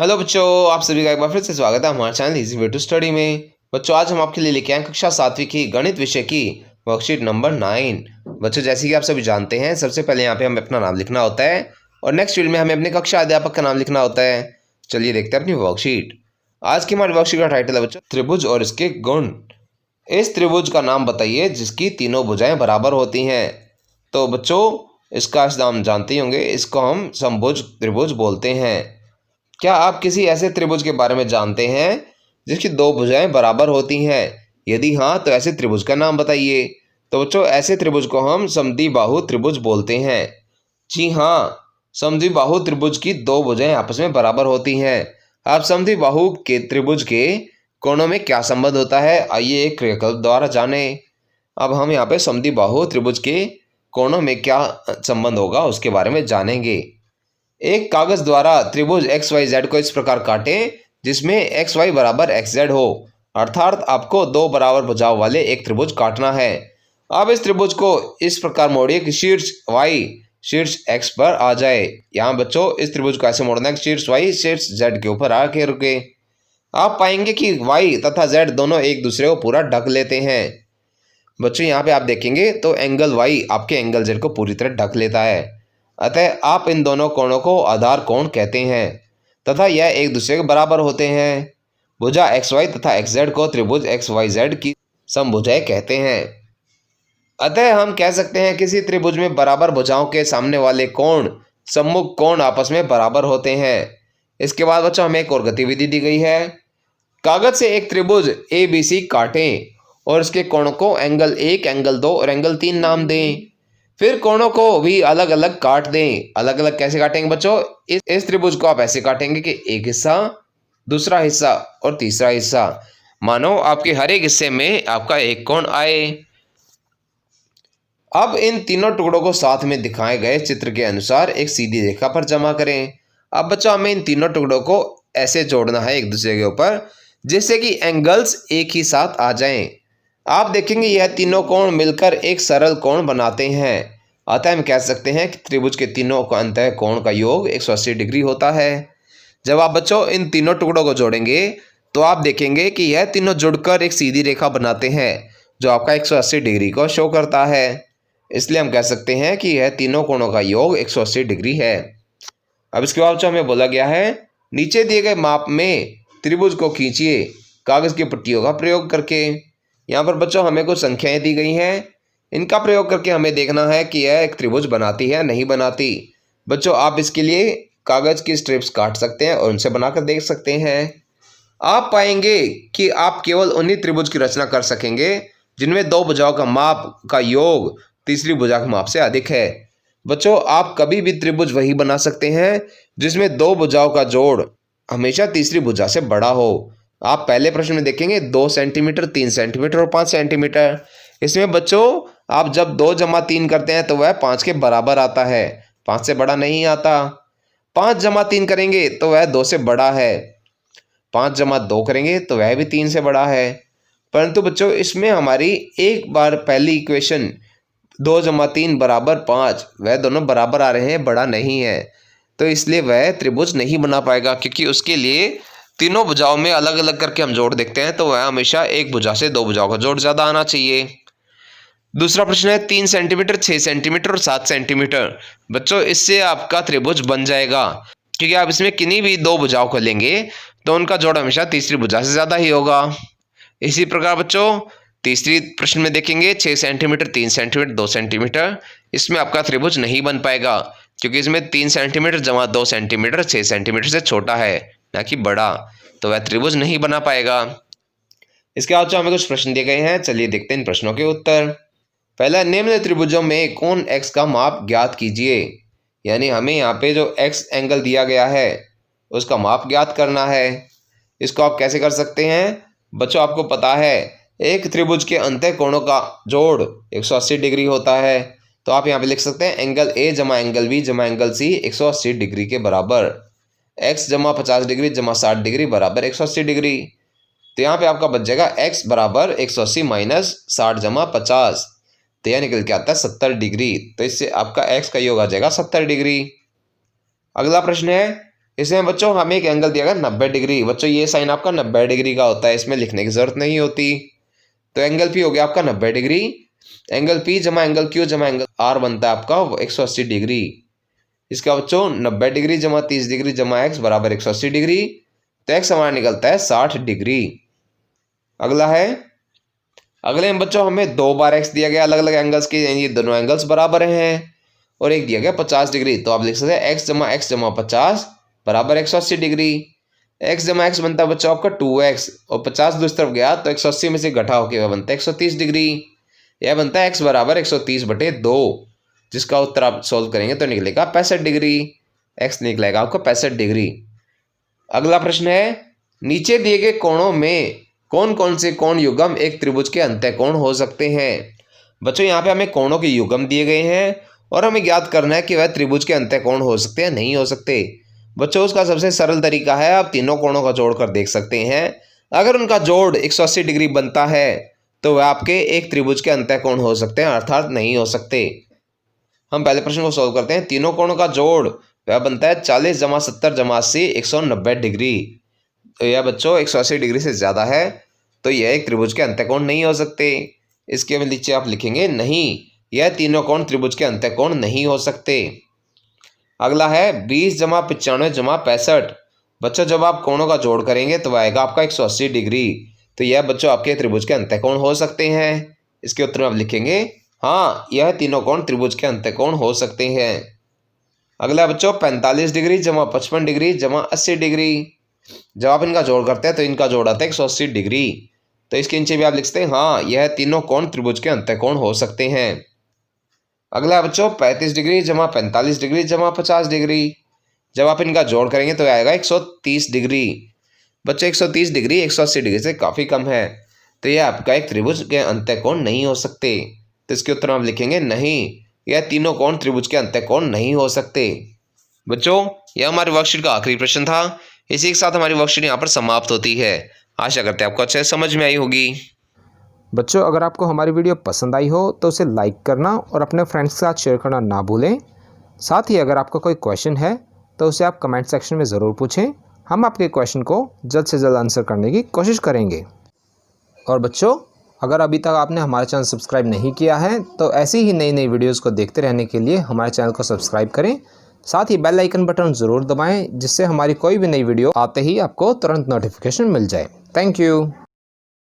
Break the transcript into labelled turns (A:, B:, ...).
A: Hello बच्चों, आप सभी का एक बार फिर से स्वागत है हमारे channel easy way to study में। बच्चों, आज हम आपके लिए लेके आए कक्षा 7वीं की गणित विषय की वर्कशीट नंबर 9। बच्चों, जैसे कि आप सभी जानते हैं, सबसे पहले यहाँ पे हमें अपना नाम लिखना होता है और नेक्स्ट फील्ड में हमें अपने कक्षा अध्यापक का नाम लिखना होता है। चलिए देखते हैं अपनी वर्कशीट। आज की हमारी वर्कशीट का टाइटल है बच्चों त्रिभुज और इसके गुण। इस त्रिभुज का नाम बताइए जिसकी तीनों भुजाएं बराबर होती हैं। तो बच्चों, इसका नाम जानते ही होंगे, इसको हम समभुज त्रिभुज बोलते हैं। क्या आप किसी ऐसे त्रिभुज के बारे में जानते हैं जिसकी दो भुजाएं बराबर होती हैं? यदि हाँ, तो ऐसे त्रिभुज का नाम बताइए। तो बच्चों, ऐसे त्रिभुज को हम समद्विबाहु त्रिभुज बोलते हैं। जी हाँ, समद्विबाहु त्रिभुज की दो भुजाएं आपस में बराबर होती हैं। आप समद्विबाहु के त्रिभुज के कोणों में क्या संबंध होता है, आइए एक क्रियाकल्प द्वारा जानें। अब हम यहाँ पे समद्विबाहु त्रिभुज के कोणों में क्या संबंध होगा उसके बारे में जानेंगे। एक कागज द्वारा त्रिभुज एक्स वाई जेड को इस प्रकार काटें जिसमें एक्स वाई बराबर एक्स जेड हो, अर्थात आपको दो बराबर भुजाओं वाले एक त्रिभुज काटना है। अब इस त्रिभुज को इस प्रकार मोड़िए कि शीर्ष वाई शीर्ष एक्स पर आ जाए। यहाँ बच्चों, इस त्रिभुज को ऐसे मोड़ना है कि शीर्ष वाई शीर्ष जेड के ऊपर आके रुके। आप पाएंगे कि वाई तथा जेड दोनों एक दूसरे को पूरा ढक लेते हैं। बच्चों, यहाँ पे आप देखेंगे तो एंगल वाई आपके एंगल जेड को पूरी तरह ढक लेता है, अतः आप इन दोनों कोणों को आधार कोण कहते हैं तथा यह एक दूसरे के बराबर होते हैं। भुजा एक्स वाई तथा एक्स जेड को त्रिभुज एक्स वाई जेड की समभुजाएं कहते हैं। अतः हम कह सकते हैं किसी त्रिभुज में बराबर भुजाओं के सामने वाले कोण सम्मुख कोण आपस में बराबर होते हैं। इसके बाद बच्चों, हमें एक और गतिविधि दी गई है। कागज से एक त्रिभुज ए बी सी काटें और इसके कोणों को एंगल 1, एंगल 2 और एंगल 3 नाम दें। फिर कोणों को भी अलग अलग काट दें। अलग अलग कैसे काटेंगे बच्चों? इस त्रिभुज को आप ऐसे काटेंगे कि एक हिस्सा, दूसरा हिस्सा और तीसरा हिस्सा। मानो आपके हर एक हिस्से में आपका एक कोण आए। अब इन तीनों टुकड़ों को साथ में दिखाए गए चित्र के अनुसार एक सीधी रेखा पर जमा करें। अब बच्चों, हमें इन तीनों टुकड़ों को ऐसे जोड़ना है एक दूसरे के ऊपर जिससे कि एंगल्स एक ही साथ आ जाएं। आप देखेंगे यह तीनों कोण मिलकर एक सरल कोण बनाते हैं। अतः हम कह सकते हैं कि त्रिभुज के तीनों का अंतः कोण का योग 180 डिग्री होता है। जब आप बच्चों इन तीनों टुकड़ों को जोड़ेंगे तो आप देखेंगे कि यह तीनों जुड़कर एक सीधी रेखा बनाते हैं जो आपका 180 डिग्री को शो करता है। इसलिए हम कह सकते हैं कि यह तीनों कोणों का योग 180 डिग्री है। अब इसके बाद जो हमें बोला गया है, नीचे दिए गए माप में त्रिभुज को खींचिए कागज की पट्टियों का प्रयोग करके। यहाँ पर बच्चों हमें कुछ संख्याएं दी गई हैं, इनका प्रयोग करके हमें देखना है कि यह एक त्रिभुज बनाती है नहीं बनाती। बच्चों, आप इसके लिए कागज की स्ट्रिप्स काट सकते हैं और उनसे बनाकर देख सकते हैं। आप पाएंगे कि आप केवल उन्हीं त्रिभुज की रचना कर सकेंगे जिनमें दो भुजाओं का माप का योग तीसरी भुजा के माप से अधिक है। बच्चों, आप कभी भी त्रिभुज वही बना सकते हैं जिसमें दो भुजाओं का जोड़ हमेशा तीसरी भुजा से बड़ा हो। आप पहले प्रश्न में देखेंगे 2 सेंटीमीटर, 3 सेंटीमीटर और 5 सेंटीमीटर। इसमें बच्चों आप जब 2 जमा 3 करते हैं तो वह 5 के बराबर आता है, 5 से बड़ा नहीं आता। 5 जमा 3 करेंगे तो वह 2 से बड़ा है, 5 जमा 2 करेंगे तो वह भी 3 से बड़ा है। परंतु बच्चों, इसमें हमारी एक बार पहली इक्वेशन 2 जमा 3 बराबर 5, वह दोनों बराबर आ रहे हैं, बड़ा नहीं है, तो इसलिए वह त्रिभुज नहीं बना पाएगा, क्योंकि उसके लिए तीनों भुजाओं में अलग अलग करके हम जोड़ देखते हैं तो वह हमेशा एक भुजा से दो भुजाओं का जोड़ ज्यादा आना चाहिए। दूसरा प्रश्न है 3 सेंटीमीटर, 6 सेंटीमीटर और 7 सेंटीमीटर। बच्चों, इससे आपका त्रिभुज बन जाएगा, क्योंकि आप इसमें किन्हीं भी दो भुजाओं को लेंगे तो उनका जोड़ हमेशा तीसरी भुजा से ज्यादा ही होगा। इसी प्रकार बच्चों, तीसरी प्रश्न में देखेंगे 6 सेंटीमीटर, 3 सेंटीमीटर, 2 सेंटीमीटर। इसमें आपका त्रिभुज नहीं बन पाएगा, क्योंकि इसमें 3 सेंटीमीटर जमा 2 सेंटीमीटर 6 सेंटीमीटर से छोटा है, ना कि बड़ा, तो वह त्रिभुज नहीं बना पाएगा। इसके बाद हमें कुछ प्रश्न दिए गए हैं, चलिए देखते हैं इन प्रश्नों के उत्तर। पहला, निम्न त्रिभुजों में कोण x का माप ज्ञात कीजिए। यानी हमें यहाँ पे जो x एंगल दिया गया है उसका माप ज्ञात करना है। इसको आप कैसे कर सकते हैं? बच्चों, आपको पता है एक त्रिभुज के अंतः कोणों का जोड़ 180 डिग्री होता है, तो आप यहाँ पे लिख सकते हैं एंगल ए जमा एंगल बी जमा एंगल सी 180 डिग्री के बराबर। x जमा 50 डिग्री जमा 60 डिग्री बराबर 180 डिग्री। तो यहाँ पे आपका बच जाएगा x बराबर 180 माइनस 60 जमा 50, तो यह निकल के आता है 70 डिग्री। तो इससे आपका x का योग आ जाएगा 70 डिग्री। अगला प्रश्न है इसमें बच्चों हमें एक एंगल दिया गया 90 डिग्री। बच्चों ये साइन आपका 90 डिग्री का होता है, इसमें लिखने की जरूरत नहीं होती। तो एंगल पी हो गया आपका 90 डिग्री। एंगल पी जमा एंगल क्यू जमा एंगल आर बनता है आपका 180 डिग्री। इसका बच्चों 90 डिग्री जमा 30 डिग्री जमा एक्स बराबर 180 डिग्री। तो एक्स हमारा निकलता है 60 डिग्री। अगला है, अगले में बच्चों हमें 2 बार एक्स दिया गया अलग अलग एंगल्स के, ये दोनों एंगल्स बराबर हैं। और एक दिया गया 50 डिग्री। तो आप लिख सकते हैं एक्स जमा 50 बराबर 180 डिग्री। एक्स जमा एक्स बनता है बच्चों आपका 2x, और 50 दूसरी तरफ गया तो 180 में से घटा होकर वह बनता है 130 डिग्री। यह बनता है एक्स बराबर 130/2, जिसका उत्तर आप सोल्व करेंगे तो निकलेगा 65 डिग्री। एक्स निकलेगा आपका 65 डिग्री। अगला प्रश्न है, नीचे दिए गए कोणों में कौन कौन से कोण युग्म एक त्रिभुज के अंतःकोण हो सकते हैं। बच्चों यहाँ पे हमें कोणों के युग्म दिए गए हैं और हमें ज्ञात करना है कि वह त्रिभुज के अंतःकोण हो सकते हैं नहीं हो सकते। बच्चों उसका सबसे सरल तरीका है, आप तीनों कोणों का जोड़ कर देख सकते हैं। अगर उनका जोड़ 180 डिग्री बनता है तो वह आपके एक त्रिभुज के अंतःकोण हो सकते हैं, अर्थात नहीं हो सकते। हम पहले प्रश्न को सोल्व करते हैं। तीनों कोणों का जोड़ वह बनता है 40 जमा 70 जमा 80 190 डिग्री। तो यह बच्चों 180 डिग्री से ज़्यादा है, तो यह एक त्रिभुज के अंतःकोण नहीं हो सकते। इसके नीचे आप लिखेंगे नहीं, यह तीनों कोण त्रिभुज के अंतःकोण नहीं हो सकते। अगला है 20 जमा 95 जमा 65। बच्चों जब आप कोणों का जोड़ करेंगे तो वह आएगा आपका 180 डिग्री। तो यह बच्चों आपके त्रिभुज के अंतःकोण हो सकते हैं। इसके उत्तर में आप लिखेंगे हाँ, यह तीनों कोण त्रिभुज के अंतःकोण हो सकते हैं। अगला बच्चों 45 डिग्री जमा 55 डिग्री जमा 80 डिग्री। जब आप इनका जोड़ करते हैं तो इनका जोड़ आता है 180 डिग्री। तो इसके नीचे भी आप लिख सकते हैं हाँ, यह तीनों कोण त्रिभुज के अंतःकोण हो सकते हैं। अगला बच्चों 35 डिग्री जमा 45 डिग्री जमा 50 डिग्री। जब आप इनका जोड़ करेंगे तो आएगा 130 डिग्री। बच्चों 130 डिग्री 180 डिग्री से काफ़ी कम है, तो यह आपका एक त्रिभुज के अंतःकोण नहीं हो सकते। तो इसके उत्तर में आप लिखेंगे नहीं, यह तीनों कोण त्रिभुज के अंतःकोण नहीं हो सकते। बच्चों यह हमारी वर्कशीट का आखिरी प्रश्न था। इसी के साथ हमारी वर्कशीट यहाँ पर समाप्त होती है। आशा करते हैं आपको अच्छे से समझ में आई होगी।
B: बच्चों अगर आपको हमारी वीडियो पसंद आई हो तो उसे लाइक करना और अपने फ्रेंड्स के साथ शेयर करना ना भूलें। साथ ही अगर आपका कोई क्वेश्चन है तो उसे आप कमेंट सेक्शन में ज़रूर पूछें, हम आपके क्वेश्चन को जल्द से जल्द आंसर करने की कोशिश करेंगे। और बच्चों अगर अभी तक आपने हमारा चैनल सब्सक्राइब नहीं किया है तो ऐसी ही नई नई वीडियोज़ को देखते रहने के लिए हमारे चैनल को सब्सक्राइब करें। साथ ही बेल आइकन बटन ज़रूर दबाएं, जिससे हमारी कोई भी नई वीडियो आते ही आपको तुरंत नोटिफिकेशन मिल जाए। Thank you.